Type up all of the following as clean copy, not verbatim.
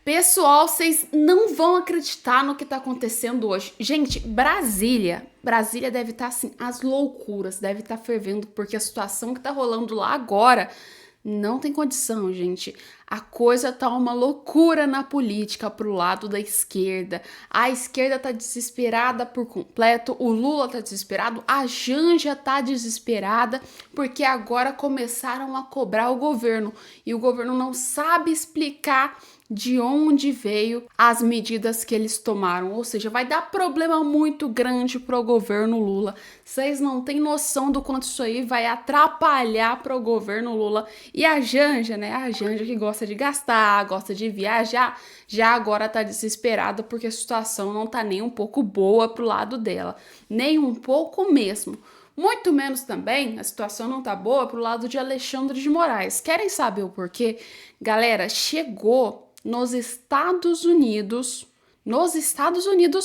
Pessoal, vocês não vão acreditar no que tá acontecendo hoje. Gente, Brasília deve estar assim, as loucuras, deve estar fervendo, porque a situação que tá rolando lá agora não tem condição, gente. A coisa tá uma loucura na política pro lado da esquerda. A esquerda tá desesperada por completo, o Lula tá desesperado, a Janja tá desesperada, porque agora começaram a cobrar o governo e o governo não sabe explicar de onde veio as medidas que eles tomaram, ou seja, vai dar problema muito grande para o governo Lula. Vocês não têm noção do quanto isso aí vai atrapalhar para o governo Lula. E a Janja, né? A Janja que gosta de gastar, gosta de viajar, já agora tá desesperada porque a situação não tá nem um pouco boa pro lado dela, nem um pouco mesmo. Muito menos também, a situação não tá boa pro lado de Alexandre de Moraes. Querem saber o porquê? Galera, chegou nos Estados Unidos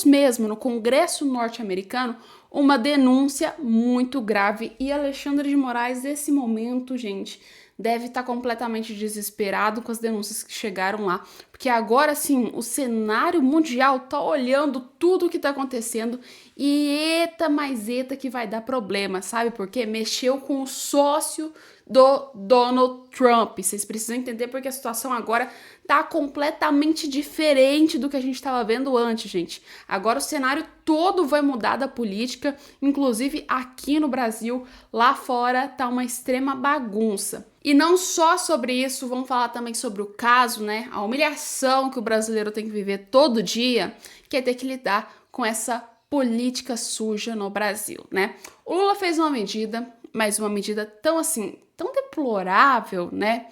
mesmo, no Congresso norte-americano, uma denúncia muito grave e Alexandre de Moraes, nesse momento, gente, deve estar completamente desesperado com as denúncias que chegaram lá, porque agora sim, o cenário mundial tá olhando tudo o que tá acontecendo e eita mais eita que vai dar problema, sabe? Porque mexeu com o sócio do Donald Trump. Vocês precisam entender porque a situação agora tá completamente diferente do que a gente estava vendo antes, gente. Agora o cenário todo vai mudar da política, inclusive aqui no Brasil, lá fora tá uma extrema bagunça. E não só sobre isso, vamos falar também sobre o caso, né? A humilhação que o brasileiro tem que viver todo dia, que é ter que lidar com essa política suja no Brasil, né? O Lula fez uma medida, mas uma medida tão assim, tão deplorável, né?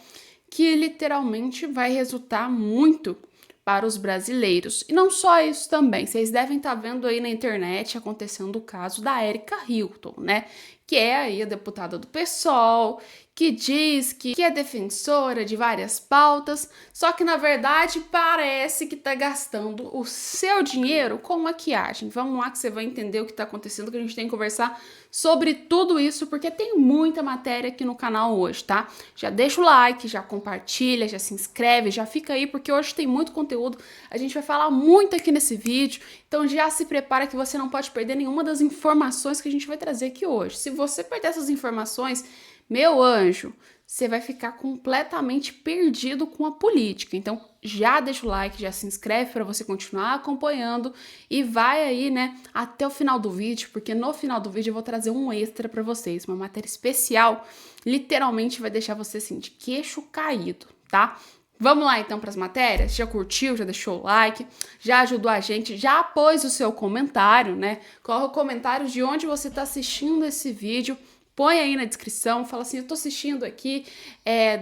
Que literalmente vai resultar muito para os brasileiros. E não só isso também, vocês devem estar vendo aí na internet acontecendo o caso da Erika Hilton, né? Que é aí a deputada do PSOL, que diz que é defensora de várias pautas, só que na verdade parece que tá gastando o seu dinheiro com maquiagem. Vamos lá que você vai entender o que tá acontecendo, que a gente tem que conversar sobre tudo isso, porque tem muita matéria aqui no canal hoje, tá? Já deixa o like, já compartilha, já se inscreve, já fica aí, porque hoje tem muito conteúdo, a gente vai falar muito aqui nesse vídeo, então já se prepara que você não pode perder nenhuma das informações que a gente vai trazer aqui hoje. Se você perder essas informações, meu anjo, você vai ficar completamente perdido com a política. Então, já deixa o like, já se inscreve para você continuar acompanhando e vai aí, né, até o final do vídeo, porque no final do vídeo eu vou trazer um extra para vocês, uma matéria especial, literalmente vai deixar você assim de queixo caído, tá? Vamos lá então para as matérias? Já curtiu, já deixou o like, já ajudou a gente, já pôs o seu comentário, né? Coloca o comentário de onde você está assistindo esse vídeo. Põe aí na descrição, fala assim, eu tô assistindo aqui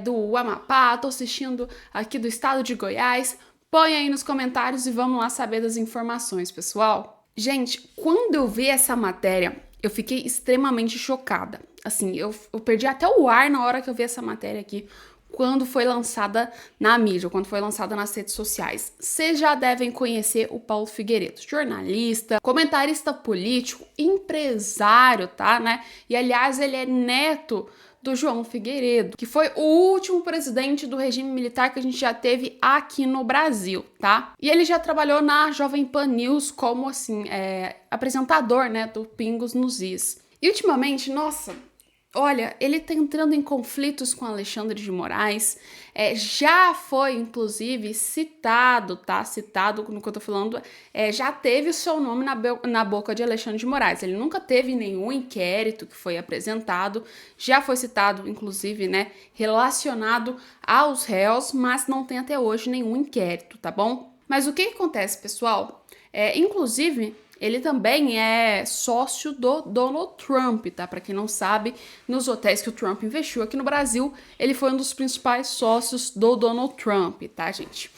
do Amapá, tô assistindo aqui do estado de Goiás. Põe aí nos comentários e vamos lá saber das informações, pessoal. Gente, quando eu vi essa matéria, eu fiquei extremamente chocada. Assim, eu perdi até o ar na hora que eu vi essa matéria aqui, quando foi lançada na mídia, quando foi lançada nas redes sociais. Vocês já devem conhecer o Paulo Figueiredo, jornalista, comentarista político, empresário, tá, né? E, aliás, ele é neto do João Figueiredo, que foi o último presidente do regime militar que a gente já teve aqui no Brasil, tá? E ele já trabalhou na Jovem Pan News como, assim, apresentador, né, do Pingos nos Is. E, ultimamente, nossa... Olha, ele tá entrando em conflitos com Alexandre de Moraes, já foi, inclusive, citado, tá? Citado no que eu tô falando, já teve o seu nome na boca de Alexandre de Moraes. Ele nunca teve nenhum inquérito que foi apresentado, já foi citado, inclusive, né, relacionado aos réus, mas não tem até hoje nenhum inquérito, tá bom? Mas o que acontece, pessoal? Inclusive... Ele também é sócio do Donald Trump, tá? Para quem não sabe, nos hotéis que o Trump investiu aqui no Brasil, ele foi um dos principais sócios do Donald Trump, tá, gente?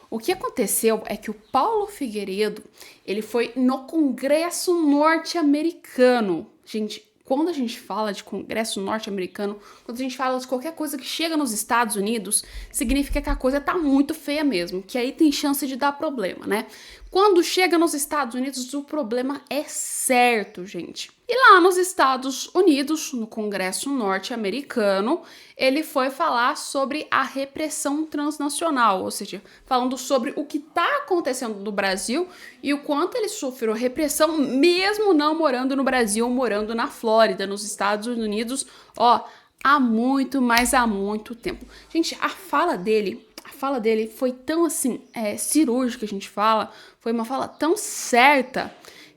O que aconteceu é que o Paulo Figueiredo, ele foi no Congresso norte-americano. Gente, quando a gente fala de Congresso norte-americano, quando a gente fala de qualquer coisa que chega nos Estados Unidos, significa que a coisa tá muito feia mesmo, que aí tem chance de dar problema, né? Quando chega nos Estados Unidos, o problema é certo, gente. E lá nos Estados Unidos, no Congresso norte-americano, ele foi falar sobre a repressão transnacional, ou seja, falando sobre o que está acontecendo no Brasil e o quanto ele sofreu repressão, mesmo não morando no Brasil, morando na Flórida, nos Estados Unidos, ó, há muito, mas há muito tempo. Gente, a fala dele foi tão assim, cirúrgica, a gente fala, foi uma fala tão certa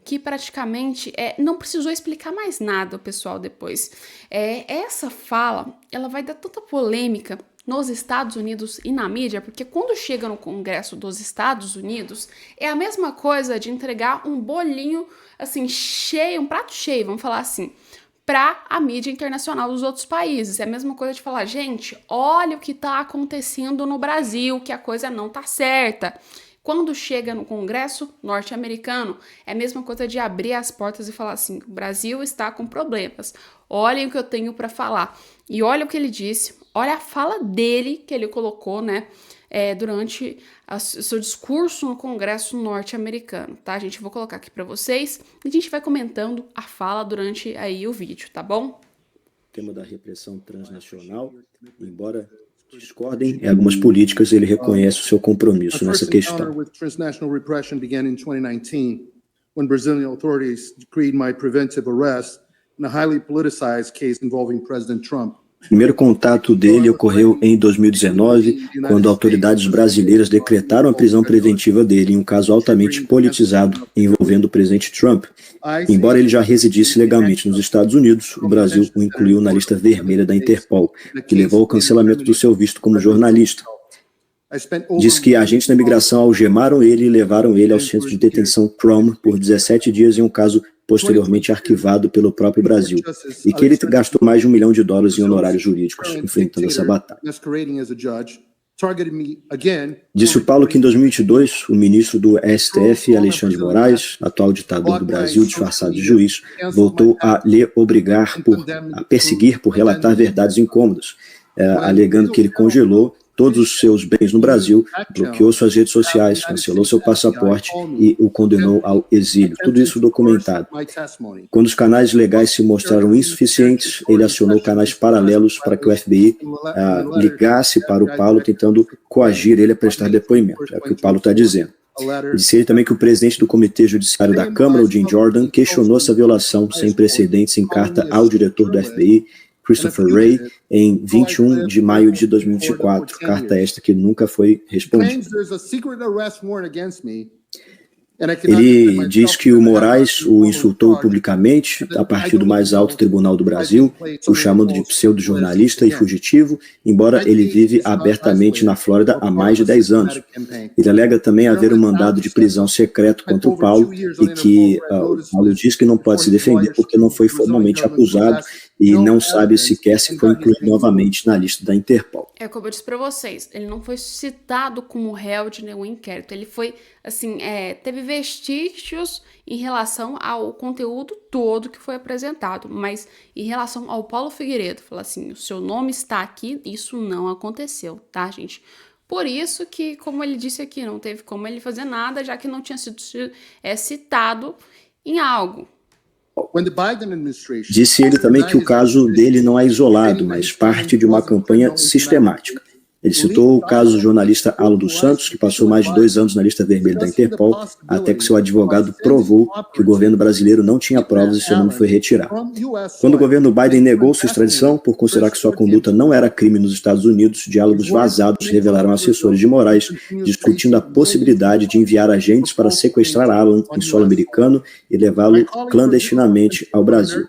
que praticamente não precisou explicar mais nada o pessoal depois. Essa fala, ela vai dar tanta polêmica nos Estados Unidos e na mídia, porque quando chega no Congresso dos Estados Unidos, é a mesma coisa de entregar um bolinho, assim, cheio, um prato cheio, vamos falar assim, para a mídia internacional dos outros países. É a mesma coisa de falar, gente, olha o que está acontecendo no Brasil, que a coisa não tá certa. Quando chega no Congresso norte-americano, é a mesma coisa de abrir as portas e falar assim, o Brasil está com problemas, olhem o que eu tenho para falar. E olha o que ele disse, olha a fala dele que ele colocou, né, durante seu discurso no Congresso norte-americano, tá, gente? Eu vou colocar aqui para vocês e a gente vai comentando a fala durante aí o vídeo, tá bom? O tema da repressão transnacional, embora discordem em algumas políticas, ele reconhece o seu compromisso nessa questão. Transnational repression began in 2019, when Brazilian authorities decreed my preventive arrest in a highly politicized case involving President Trump. O primeiro contato dele ocorreu em 2019, quando autoridades brasileiras decretaram a prisão preventiva dele em um caso altamente politizado envolvendo o presidente Trump. Embora ele já residisse legalmente nos Estados Unidos, o Brasil o incluiu na lista vermelha da Interpol, que levou ao cancelamento do seu visto como jornalista. Diz que agentes da imigração algemaram ele e levaram ele ao centro de detenção Prom por 17 dias em um caso posteriormente arquivado pelo próprio Brasil, e que ele gastou mais de $1 milhão em honorários jurídicos enfrentando essa batalha. Disse o Paulo que em 2022, o ministro do STF, Alexandre de Moraes, atual ditador do Brasil disfarçado de juiz, voltou a lhe obrigar a perseguir por relatar verdades incômodas, alegando que ele congelou todos os seus bens no Brasil, bloqueou suas redes sociais, cancelou seu passaporte e o condenou ao exílio. Tudo isso documentado. Quando os canais legais se mostraram insuficientes, ele acionou canais paralelos para que o FBI ligasse para o Paulo, tentando coagir ele a prestar depoimento. É o que o Paulo está dizendo. Disse ele também que o presidente do Comitê Judiciário da Câmara, o Jim Jordan, questionou essa violação sem precedentes em carta ao diretor do FBI, Christopher Wray, em 21 de maio de 2024, carta esta que nunca foi respondida. Ele diz que o Moraes o insultou publicamente a partir do mais alto tribunal do Brasil, o chamando de pseudo-jornalista e fugitivo, embora ele vive abertamente na Flórida há mais de 10 anos. Ele alega também haver um mandado de prisão secreto contra o Paulo e que o Paulo diz que não pode se defender porque não foi formalmente acusado e não sabe sequer se foi incluído novamente na lista da Interpol. É como eu disse para vocês, ele não foi citado como réu de nenhum inquérito, ele foi, assim, teve vestígios em relação ao conteúdo todo que foi apresentado, mas em relação ao Paulo Figueiredo, falar assim, o seu nome está aqui, isso não aconteceu, tá, gente? Por isso que, como ele disse aqui, não teve como ele fazer nada, já que não tinha sido citado em algo. Disse ele também que o caso dele não é isolado, mas parte de uma campanha sistemática. Ele citou o caso do jornalista Alo dos Santos, que passou mais de 2 anos na lista vermelha da Interpol, até que seu advogado provou que o governo brasileiro não tinha provas e seu nome foi retirado. Quando o governo Biden negou sua extradição, por considerar que sua conduta não era crime nos Estados Unidos, diálogos vazados revelaram assessores de Moraes discutindo a possibilidade de enviar agentes para sequestrar Alan em solo americano e levá-lo clandestinamente ao Brasil.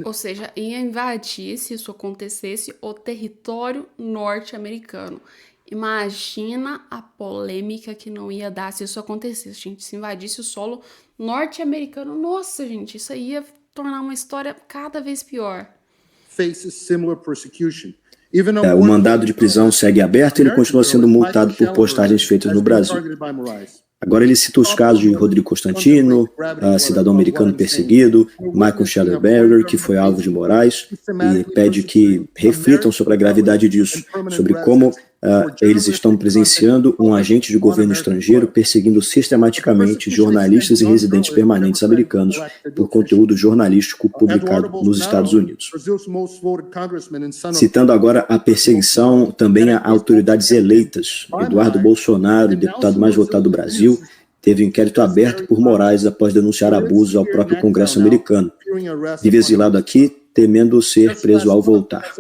Ou seja, ia invadir, se isso acontecesse, o território norte-americano. Imagina a polêmica que não ia dar se isso acontecesse, gente. Se invadisse o solo norte-americano, nossa, gente, isso aí ia tornar uma história cada vez pior. O mandado de prisão segue aberto e ele continua sendo multado por postagens feitas no Brasil. Agora ele cita os casos de Rodrigo Constantino, cidadão americano perseguido, Michael Schellenberger, que foi alvo de Moraes, e pede que reflitam sobre a gravidade disso, sobre como eles estão presenciando um agente de governo estrangeiro perseguindo sistematicamente jornalistas e residentes permanentes americanos por conteúdo jornalístico publicado nos Estados Unidos. Citando agora a perseguição também a autoridades eleitas, Eduardo Bolsonaro, deputado mais votado do Brasil, teve um inquérito aberto por Moraes após denunciar abusos ao próprio Congresso americano. Vive exilado aqui, temendo ser preso ao voltar.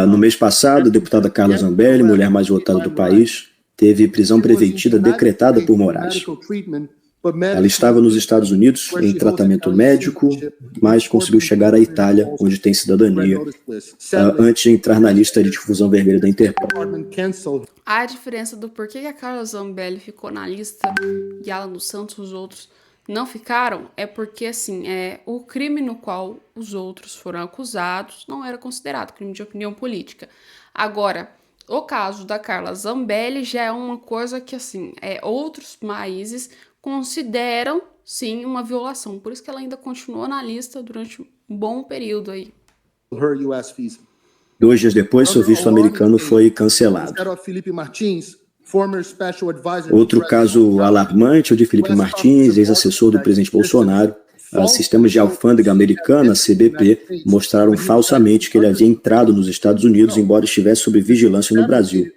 No mês passado, a deputada Carla Zambelli, mulher mais votada do país, teve prisão preventiva decretada por Moraes. Ela estava nos Estados Unidos em tratamento médico, mas conseguiu chegar à Itália, onde tem cidadania, antes de entrar na lista de difusão vermelha da Interpol. A diferença do porquê que a Carla Zambelli ficou na lista e Alan dos Santos, os outros, não ficaram, é porque, assim, o crime no qual os outros foram acusados não era considerado crime de opinião política. Agora, o caso da Carla Zambelli já é uma coisa que, assim, outros países consideram, sim, uma violação. Por isso que ela ainda continuou na lista durante um bom período aí. 2 dias depois, seu visto americano foi cancelado. Outro caso alarmante é o de Felipe Martins, ex-assessor do presidente Bolsonaro. Sistemas de alfândega americana, CBP, mostraram falsamente que ele havia entrado nos Estados Unidos, embora estivesse sob vigilância no Brasil.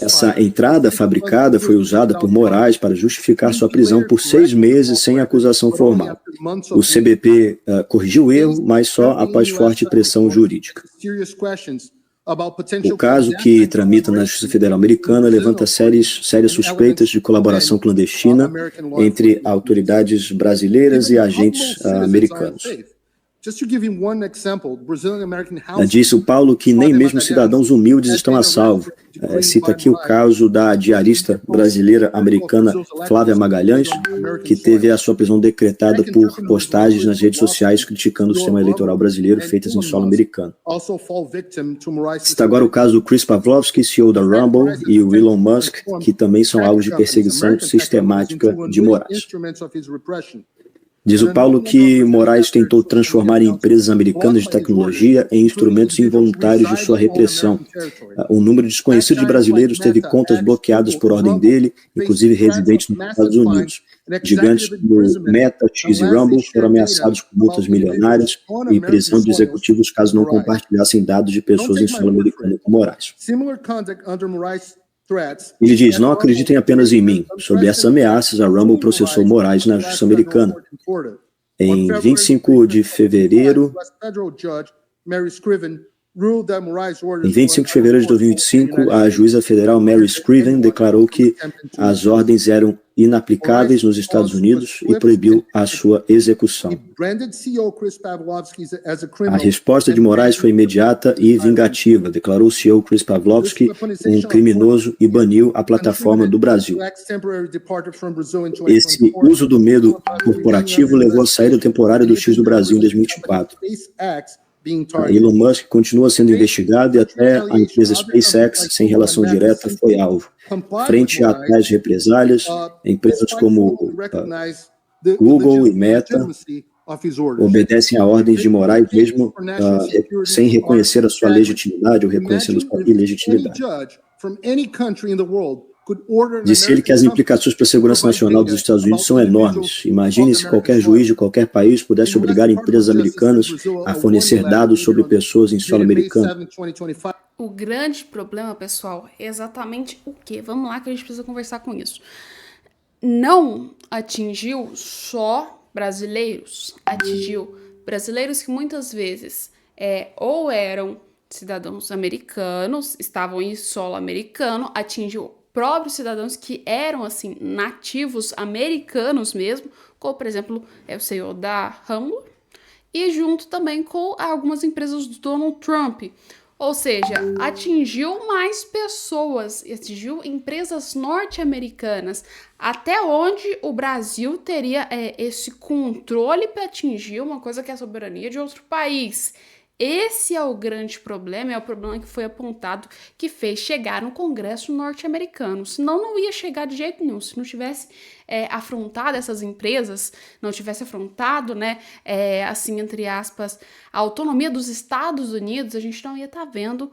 Essa entrada fabricada foi usada por Moraes para justificar sua prisão por 6 meses sem acusação formal. O CBP corrigiu o erro, mas só após forte pressão jurídica. O caso, que tramita na Justiça Federal Americana, levanta sérias suspeitas de colaboração clandestina entre autoridades brasileiras e agentes americanos. Disse o Paulo que nem mesmo cidadãos humildes estão a salvo. Cita aqui o caso da diarista brasileira americana Flávia Magalhães, que teve a sua prisão decretada por postagens nas redes sociais criticando o sistema eleitoral brasileiro feitas em solo americano. Cita agora o caso do Chris Pavlovski, CEO da Rumble, e o Elon Musk, que também são alvos de perseguição sistemática de Moraes. Diz o Paulo que Moraes tentou transformar empresas americanas de tecnologia em instrumentos involuntários de sua repressão. Um número desconhecido de brasileiros teve contas bloqueadas por ordem dele, inclusive residentes nos Estados Unidos. Gigantes como Meta, X e Rumble foram ameaçados com multas milionárias e prisão de executivos caso não compartilhassem dados de pessoas em solo americano com Moraes. Ele diz: não acreditem apenas em mim. Sob essas ameaças, a Rumble processou Moraes na justiça americana. Em 25 de fevereiro de 2025, a juíza federal Mary Scriven declarou que as ordens eram inaplicáveis nos Estados Unidos e proibiu a sua execução. A resposta de Moraes foi imediata e vingativa. Declarou o CEO Chris Pavlovski um criminoso e baniu a plataforma do Brasil. Esse uso do medo corporativo levou à saída temporária do X do Brasil em 2024. Elon Musk continua sendo investigado e até a empresa SpaceX, sem relação direta, foi alvo. Frente a tais represálias, empresas como Google e Meta obedecem a ordens de Moraes mesmo sem reconhecer a sua legitimidade ou reconhecendo sua ilegitimidade. Disse ele que as implicações para a segurança nacional dos Estados Unidos são enormes. Imagine se qualquer juiz de qualquer país pudesse obrigar empresas americanas a fornecer dados sobre pessoas em solo americano. O grande problema, pessoal, é exatamente o quê? Vamos lá que a gente precisa conversar com isso. Não atingiu só brasileiros, atingiu brasileiros que muitas vezes ou eram cidadãos americanos, estavam em solo americano, atingiu próprios cidadãos que eram, assim, nativos americanos mesmo, como, por exemplo, o CEO da Rumble, e junto também com algumas empresas do Donald Trump. Ou seja, atingiu mais pessoas, atingiu empresas norte-americanas, até onde o Brasil teria esse controle para atingir uma coisa que é a soberania de outro país. Esse é o grande problema, é o problema que foi apontado, que fez chegar no Congresso norte-americano. Senão não ia chegar de jeito nenhum. Se não tivesse afrontado essas empresas, não tivesse afrontado, né, assim, entre aspas, a autonomia dos Estados Unidos, a gente não ia estar vendo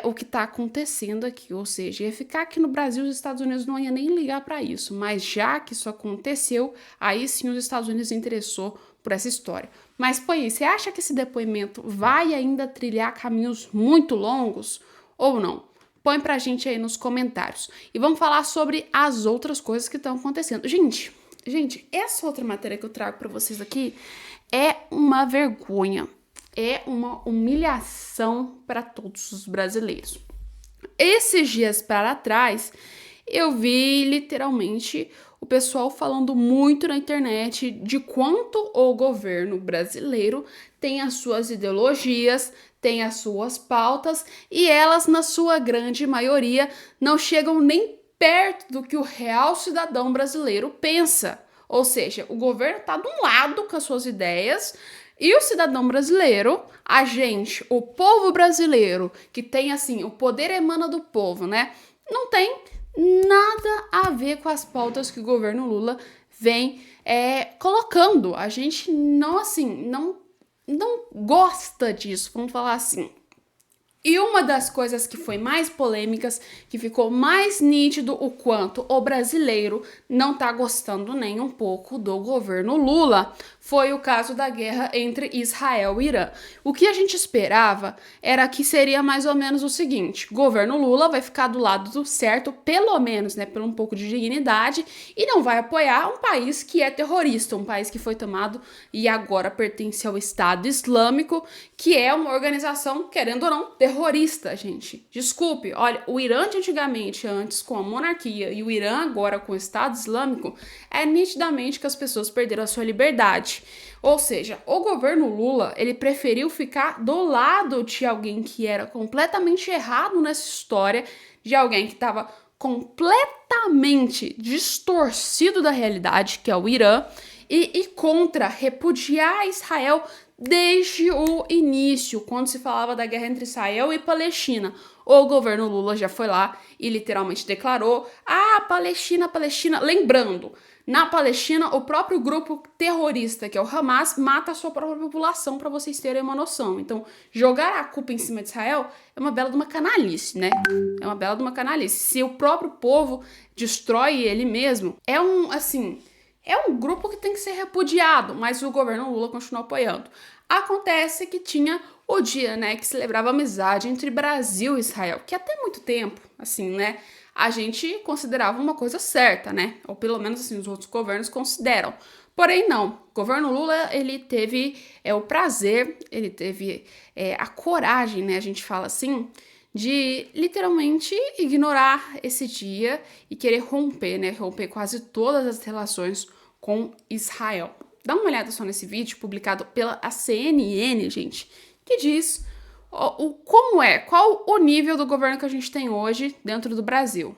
o que está acontecendo aqui. Ou seja, ia ficar aqui no Brasil, os Estados Unidos não ia nem ligar para isso. Mas já que isso aconteceu, aí sim os Estados Unidos se interessou por essa história. Mas, Poi, você acha que esse depoimento vai ainda trilhar caminhos muito longos ou não? Põe pra gente aí nos comentários. E vamos falar sobre as outras coisas que estão acontecendo. Gente, essa outra matéria que eu trago pra vocês aqui é uma vergonha. É uma humilhação para todos os brasileiros. Esses dias para trás, eu vi literalmente o pessoal falando muito na internet de quanto o governo brasileiro tem as suas ideologias, tem as suas pautas e elas, na sua grande maioria, não chegam nem perto do que o real cidadão brasileiro pensa. Ou seja, o governo está de um lado com as suas ideias e o cidadão brasileiro, a gente, o povo brasileiro, que tem assim, o poder emana do povo, né? Não tem nada a ver com as pautas que o governo Lula vem colocando. A gente não, assim, não gosta disso, vamos falar assim. E uma das coisas que foi mais polêmicas, que ficou mais nítido o quanto o brasileiro não tá gostando nem um pouco do governo Lula, foi o caso da guerra entre Israel e Irã. O que a gente esperava era que seria mais ou menos o seguinte: o governo Lula vai ficar do lado do certo, pelo menos, né, por um pouco de dignidade, e não vai apoiar um país que é terrorista, um país que foi tomado e agora pertence ao Estado Islâmico, que é uma organização, querendo ou não, terrorista, gente. Desculpe, olha, o Irã de antigamente, antes com a monarquia, e o Irã agora com o Estado Islâmico, é nitidamente que as pessoas perderam a sua liberdade. Ou seja, o governo Lula, ele preferiu ficar do lado de alguém que era completamente errado nessa história, de alguém que estava completamente distorcido da realidade, que é o Irã, e contra repudiar Israel desde o início, quando se falava da guerra entre Israel e Palestina. O governo Lula já foi lá e literalmente declarou: Palestina. Lembrando, na Palestina, o próprio grupo terrorista, que é o Hamas, mata a sua própria população, para vocês terem uma noção. Então, jogar a culpa em cima de Israel é uma bela de uma canalice, né? É uma bela de uma canalice. Se o próprio povo destrói ele mesmo, é um grupo que tem que ser repudiado, mas o governo Lula continua apoiando. Acontece que tinha o dia, né, que celebrava a amizade entre Brasil e Israel, que até muito tempo, assim, né, a gente considerava uma coisa certa, né, ou pelo menos, assim, os outros governos consideram. Porém, não. O governo Lula, ele teve o prazer, ele teve a coragem, né, a gente fala assim, de literalmente ignorar esse dia e querer romper, né? Romper quase todas as relações com Israel. Dá uma olhada só nesse vídeo publicado pela CNN, gente, que diz qual o nível do governo que a gente tem hoje dentro do Brasil.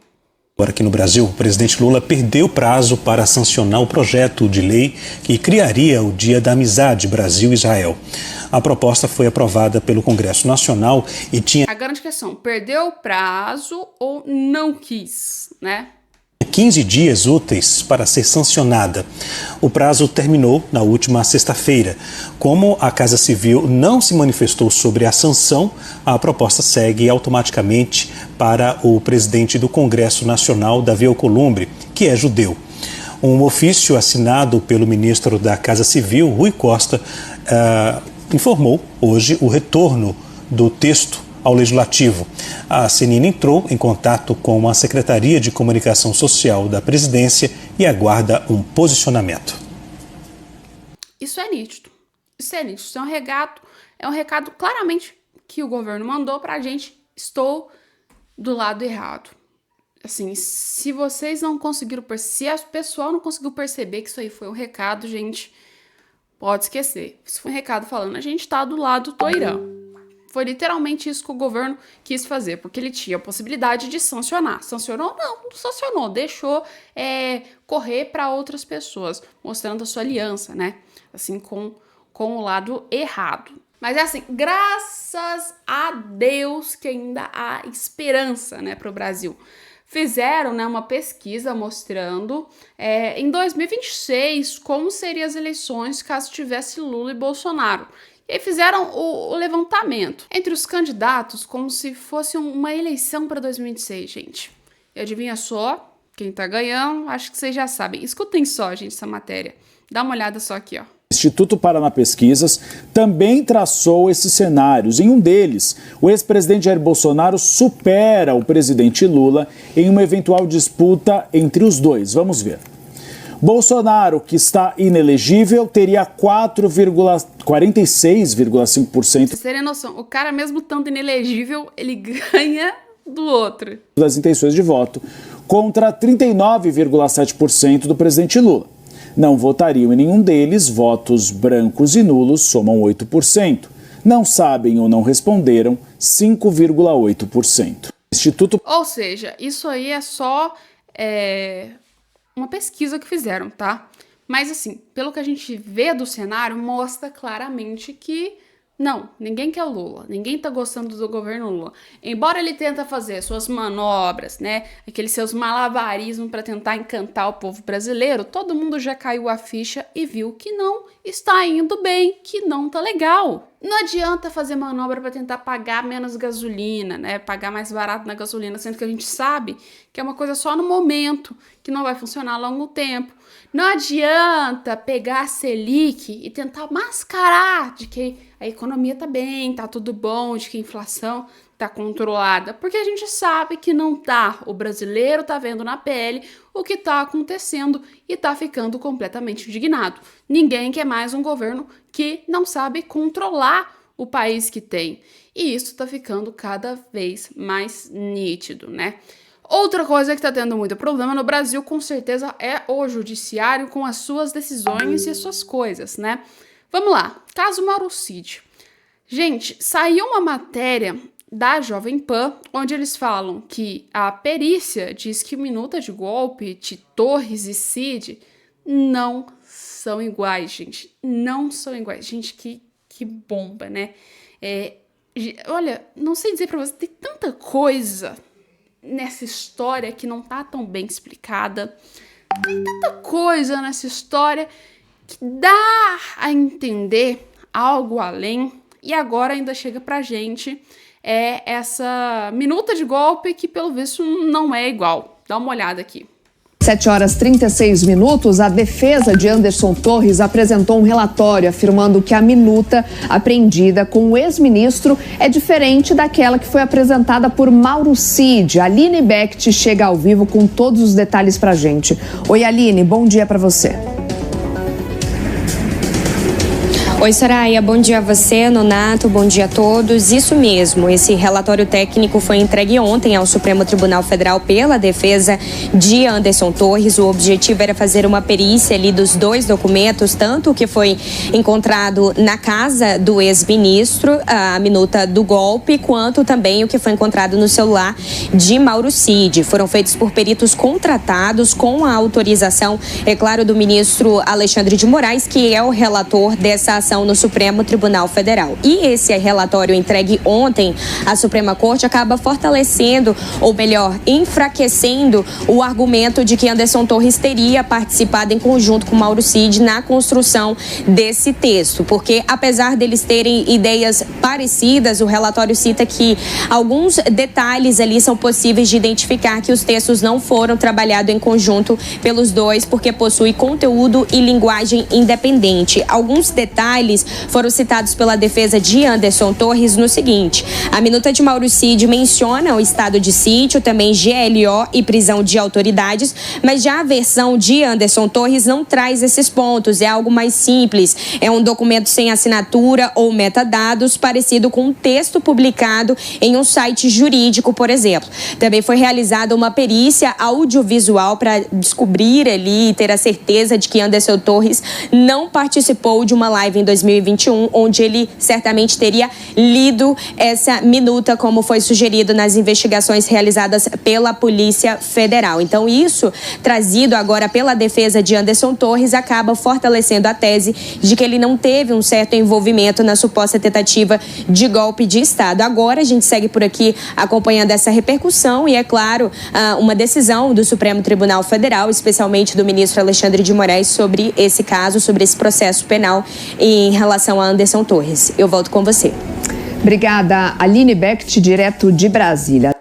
Agora aqui no Brasil, o presidente Lula perdeu o prazo para sancionar o projeto de lei que criaria o Dia da Amizade Brasil-Israel. A proposta foi aprovada pelo Congresso Nacional e tinha... A grande questão, perdeu o prazo ou não quis, né? 15 dias úteis para ser sancionada. O prazo terminou na última sexta-feira. Como a Casa Civil não se manifestou sobre a sanção, a proposta segue automaticamente para o presidente do Congresso Nacional, Davi Alcolumbre, que é judeu. Um ofício assinado pelo ministro da Casa Civil, Rui Costa, informou hoje o retorno do texto ao Legislativo. A CNN entrou em contato com a Secretaria de Comunicação Social da Presidência e aguarda um posicionamento. Isso é nítido. Isso é um recado claramente que o governo mandou pra gente: estou do lado errado. Assim, se vocês não conseguiram se o pessoal não conseguiu perceber que isso aí foi um recado, gente, pode esquecer. Isso foi um recado falando: a gente tá do lado do Irã. Foi literalmente isso que o governo quis fazer, porque ele tinha a possibilidade de sancionar. Sancionou? Não sancionou. Deixou correr para outras pessoas, mostrando a sua aliança, né? Assim, com o lado errado. Mas é assim, graças a Deus que ainda há esperança, né, para o Brasil. Fizeram, né, uma pesquisa mostrando em 2026 como seriam as eleições caso tivesse Lula e Bolsonaro. E aí fizeram o levantamento entre os candidatos como se fosse uma eleição para 2026, gente. E adivinha só quem tá ganhando? Acho que vocês já sabem. Escutem só, gente, essa matéria. Dá uma olhada só aqui, ó. O Instituto Paraná Pesquisas também traçou esses cenários. Em um deles, o ex-presidente Jair Bolsonaro supera o presidente Lula em uma eventual disputa entre os dois. Vamos ver. Bolsonaro, que está inelegível, teria 46,5%. Vocês terem noção, o cara mesmo tanto inelegível, ele ganha do outro. Das intenções de voto, contra 39,7% do presidente Lula. Não votariam em nenhum deles, votos brancos e nulos somam 8%. Não sabem ou não responderam, 5,8%. Instituto... Ou seja, isso aí é só uma pesquisa que fizeram, tá? Mas assim, pelo que a gente vê do cenário, mostra claramente que não, ninguém quer o Lula, ninguém tá gostando do governo Lula. Embora ele tenta fazer suas manobras, né, aqueles seus malabarismos para tentar encantar o povo brasileiro, todo mundo já caiu a ficha e viu que não está indo bem, que não tá legal. Não adianta fazer manobra para tentar pagar menos gasolina, né, pagar mais barato na gasolina, sendo que a gente sabe que é uma coisa só no momento, que não vai funcionar a longo tempo. Não adianta pegar a Selic e tentar mascarar de que a economia tá bem, tá tudo bom, de que a inflação tá controlada, porque a gente sabe que não tá. O brasileiro tá vendo na pele o que tá acontecendo e tá ficando completamente indignado. Ninguém quer mais um governo que não sabe controlar o país que tem. E isso tá ficando cada vez mais nítido, né? Outra coisa que tá tendo muito problema no Brasil, com certeza, é o judiciário com as suas decisões e as suas coisas, né? Vamos lá, caso Mauro Cid. Gente, saiu uma matéria da Jovem Pan, onde eles falam que a perícia diz que minuta de golpe de Torres e Cid não são iguais, gente. Não são iguais. Gente, que bomba, né? Olha, não sei dizer pra você, tem tanta coisa nessa história que não tá tão bem explicada. Tem tanta coisa nessa história que dá a entender algo além. E agora ainda chega pra gente essa minuta de golpe que, pelo visto, não é igual. Dá uma olhada aqui. 7h36, a defesa de Anderson Torres apresentou um relatório afirmando que a minuta apreendida com o ex-ministro é diferente daquela que foi apresentada por Mauro Cid. A Aline Becht chega ao vivo com todos os detalhes pra gente. Oi, Aline, bom dia pra você. Oi, Soraya, bom dia a você, Nonato, bom dia a todos. Isso mesmo, esse relatório técnico foi entregue ontem ao Supremo Tribunal Federal pela defesa de Anderson Torres. O objetivo era fazer uma perícia ali dos dois documentos, tanto o que foi encontrado na casa do ex-ministro, a minuta do golpe, quanto também o que foi encontrado no celular de Mauro Cid. Foram feitos por peritos contratados com a autorização, é claro, do ministro Alexandre de Moraes, que é o relator dessa ação no Supremo Tribunal Federal. E esse relatório entregue ontem à Suprema Corte acaba fortalecendo, ou melhor, enfraquecendo o argumento de que Anderson Torres teria participado em conjunto com Mauro Cid na construção desse texto, porque apesar deles terem ideias parecidas, o relatório cita que alguns detalhes ali são possíveis de identificar que os textos não foram trabalhados em conjunto pelos dois, porque possui conteúdo e linguagem independente. Alguns detalhes foram citados pela defesa de Anderson Torres no seguinte: a minuta de Mauro Cid menciona o estado de sítio, também GLO e prisão de autoridades, mas já a versão de Anderson Torres não traz esses pontos, é algo mais simples, é um documento sem assinatura ou metadados, parecido com um texto publicado em um site jurídico, por exemplo. Também foi realizada uma perícia audiovisual para descobrir ali e ter a certeza de que Anderson Torres não participou de uma live em 2021, onde ele certamente teria lido essa minuta, como foi sugerido nas investigações realizadas pela Polícia Federal. Então, isso, trazido agora pela defesa de Anderson Torres, acaba fortalecendo a tese de que ele não teve um certo envolvimento na suposta tentativa de golpe de Estado. Agora, a gente segue por aqui acompanhando essa repercussão e, é claro, uma decisão do Supremo Tribunal Federal, especialmente do ministro Alexandre de Moraes, sobre esse caso, sobre esse processo penal em relação a Anderson Torres. Eu volto com você. Obrigada, Aline Becht, direto de Brasília.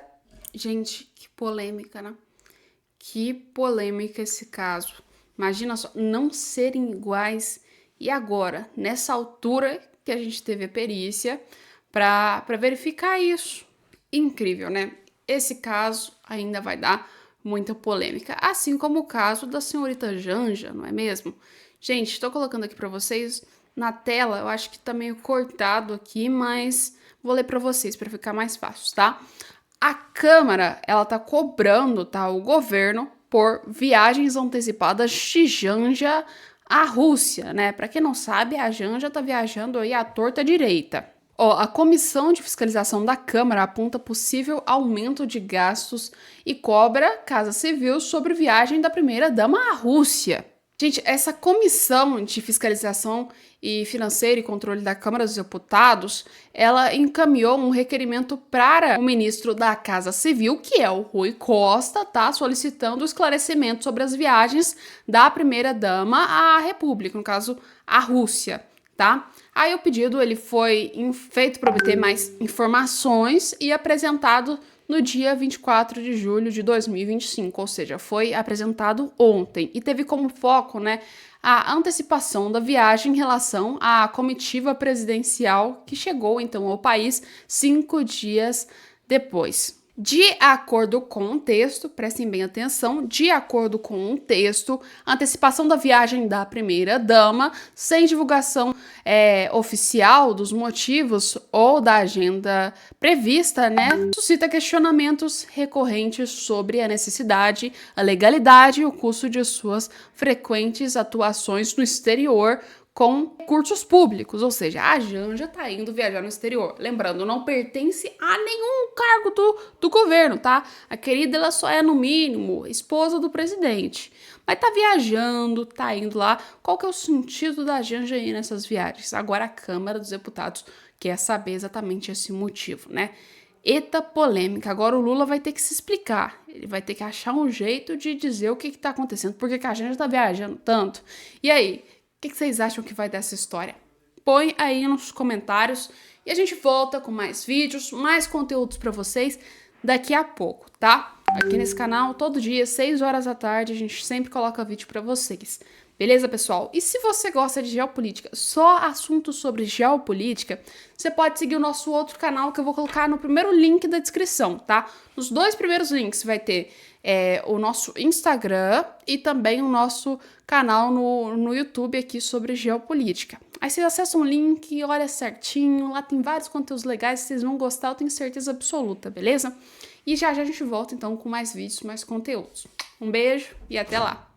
Gente, que polêmica, né? Que polêmica esse caso. Imagina só, não serem iguais. E agora, nessa altura que a gente teve a perícia para verificar isso. Incrível, né? Esse caso ainda vai dar muita polêmica, assim como o caso da senhorita Janja, não é mesmo? Gente, estou colocando aqui para vocês na tela, eu acho que tá meio cortado aqui, mas vou ler para vocês para ficar mais fácil, tá? A Câmara, ela tá cobrando, tá, o governo por viagens antecipadas de Janja à Rússia, né? Para quem não sabe, a Janja tá viajando aí à torta direita. A Comissão de Fiscalização da Câmara aponta possível aumento de gastos e cobra Casa Civil sobre viagem da primeira-dama à Rússia. Gente, essa Comissão de Fiscalização e Financeira e Controle da Câmara dos Deputados, ela encaminhou um requerimento para o ministro da Casa Civil, que é o Rui Costa, tá? Solicitando esclarecimento sobre as viagens da primeira-dama à República, no caso, à Rússia, tá? Aí o pedido ele foi feito para obter mais informações e apresentado no dia 24 de julho de 2025, ou seja, foi apresentado ontem e teve como foco, né, a antecipação da viagem em relação à comitiva presidencial que chegou então ao país 5 dias depois. De acordo com o texto, prestem bem atenção, de acordo com o texto, a antecipação da viagem da primeira-dama, sem divulgação oficial dos motivos ou da agenda prevista, né, suscita questionamentos recorrentes sobre a necessidade, a legalidade e o custo de suas frequentes atuações no exterior, com recursos públicos, ou seja, a Janja tá indo viajar no exterior. Lembrando, não pertence a nenhum cargo do governo, tá? A querida, ela só é, no mínimo, esposa do presidente. Mas tá viajando, tá indo lá. Qual que é o sentido da Janja ir nessas viagens? Agora a Câmara dos Deputados quer saber exatamente esse motivo, né? Eita polêmica. Agora o Lula vai ter que se explicar. Ele vai ter que achar um jeito de dizer o que tá acontecendo, porque a Janja tá viajando tanto. E aí? O que vocês acham que vai dessa história? Põe aí nos comentários e a gente volta com mais vídeos, mais conteúdos para vocês daqui a pouco, tá? Aqui nesse canal, todo dia, 6 horas da tarde, a gente sempre coloca vídeo para vocês. Beleza, pessoal? E se você gosta de geopolítica, só assuntos sobre geopolítica, você pode seguir o nosso outro canal que eu vou colocar no primeiro link da descrição, tá? Nos 2 primeiros links vai ter o nosso Instagram e também o nosso canal no YouTube aqui sobre geopolítica. Aí vocês acessam o link, olha certinho, lá tem vários conteúdos legais, vocês vão gostar, eu tenho certeza absoluta, beleza? E já a gente volta então com mais vídeos, mais conteúdos. Um beijo e até lá!